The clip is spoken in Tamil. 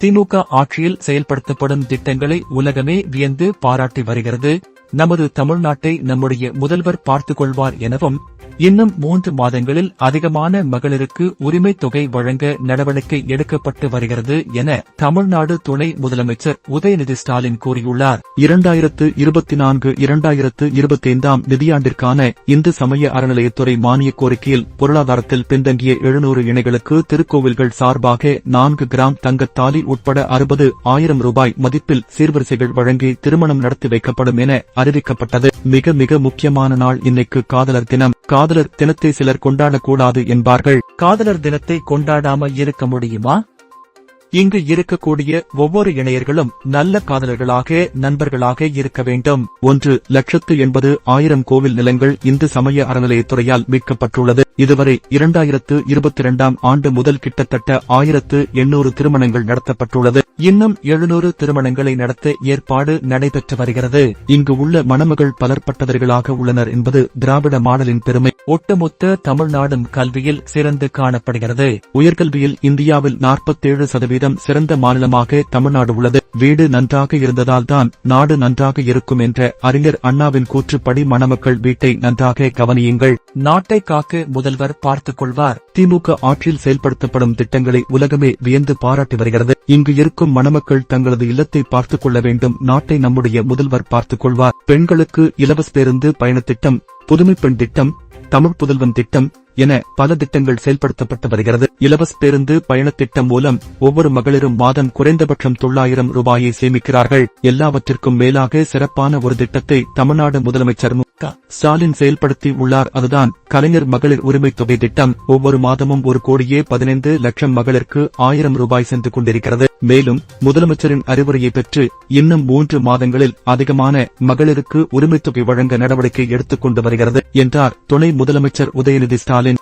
திமுக ஆட்சியில் செயல்படுத்தப்படும் திட்டங்களை உலகமே வியந்து பாராட்டி வருகிறது. நமது தமிழ்நாட்டை நம்முடைய முதல்வர் பார்த்துக் கொள்வார் எனவும், இன்னும் 3 மாதங்களில் அதிகமான மகளிருக்கு உரிமை தொகை வழங்க நடவடிக்கை எடுக்கப்பட்டு வருகிறது என தமிழ்நாடு துணை முதலமைச்சர் உதயநிதி ஸ்டாலின் கூறியுள்ளார். 2024-2025 நிதியாண்டிற்கான இந்து சமய அறநிலையத்துறை மானியக் கோரிக்கையில் பொருளாதாரத்தில் பின்தங்கிய 700 இணைகளுக்கு திருக்கோவில்கள் சார்பாக 4 கிராம் தங்கத்தாலி உட்பட 60,000 ரூபாய் மதிப்பில் சீர்வரிசைகள் வழங்கி திருமணம் நடத்தி வைக்கப்படும் என அறிவிக்கப்பட்டது. மிக மிக முக்கியமான நாள் இன்னைக்கு காதலர் தினம். காதலர் தினத்தை சிலர் கொண்டாடக்கூடாது என்பார்கள். காதலர் தினத்தை கொண்டாடாம இருக்க முடியுமா? இங்கு இருக்கக்கூடிய ஒவ்வொரு இணையர்களும் நல்ல காதலர்களாக, நண்பர்களாக இருக்க வேண்டும். 1,80,000 கோவில் நிலங்கள் இந்து சமய அறநிலையத்துறையால் மீட்கப்பட்டுள்ளது. இதுவரை 2022 ஆண்டு முதல் கிட்டத்தட்ட 1,800 திருமணங்கள் நடத்தப்பட்டுள்ளது. இன்னும் 700 திருமணங்களை நடத்த ஏற்பாடு நடைபெற்று வருகிறது. இங்கு உள்ள மணமகள் பலர்பட்டவர்களாக உள்ளனர் என்பது திராவிட மாடலின் பெருமை. ஒட்டுமொத்த தமிழ்நாடும் கல்வியில் சிறந்து காணப்படுகிறது. உயர்கல்வியில் இந்தியாவில் 47% சிறந்த மாநிலமாக தமிழ்நாடு உள்ளது. வீடு நன்றாக இருந்ததால் தான் நாடு நன்றாக இருக்கும் என்ற அறிஞர் அண்ணாவின் கூற்றுப்படி மணமக்கள் வீட்டை நன்றாக கவனியுங்கள். நாட்டை காக்க முதல்வர் பார்த்துக் கொள்வார். திமுக ஆட்சியில் செயல்படுத்தப்படும் திட்டங்களை உலகமே வியந்து பாராட்டி வருகிறது. இங்கு இருக்கும் மணமக்கள் தங்களது இல்லத்தை பார்த்துக் கொள்ள வேண்டும். நாட்டை நம்முடைய முதல்வர் பார்த்துக் கொள்வார். பெண்களுக்கு இலவச பேருந்து பயணத் திட்டம், புதுமை பெண் திட்டம், தமிழ் புதல்வன் திட்டம் என பல திட்டங்கள் செயல்படுத்தப்பட்டு வருகிறது. இலவச பேருந்து பயணத் திட்டம் மூலம் ஒவ்வொரு மகளிரும் மாதம் குறைந்தபட்சம் 900 ரூபாயை சேமிக்கிறார்கள். எல்லாவற்றிற்கும் மேலாக சிறப்பான ஒரு திட்டத்தை தமிழ்நாடு முதலமைச்சர் ஸ்டாலின் செயல்படுத்தி உள்ளார். அதுதான் கலைஞர் மகளிர் உரிமை தொகை திட்டம். ஒவ்வொரு மாதமும் 1,15,00,000 மகளிருக்கு 1000 ரூபாய் சென்று கொண்டிருக்கிறது. மேலும் முதலமைச்சரின் அறிவுரையை பெற்று இன்னும் 3 மாதங்களில் அதிகமான மகளிருக்கு உரிமை தொகை வழங்க நடவடிக்கை எடுத்துக் கொண்டு வருகிறது என்றார் துணை முதலமைச்சர் உதயநிதி ஸ்டாலின்.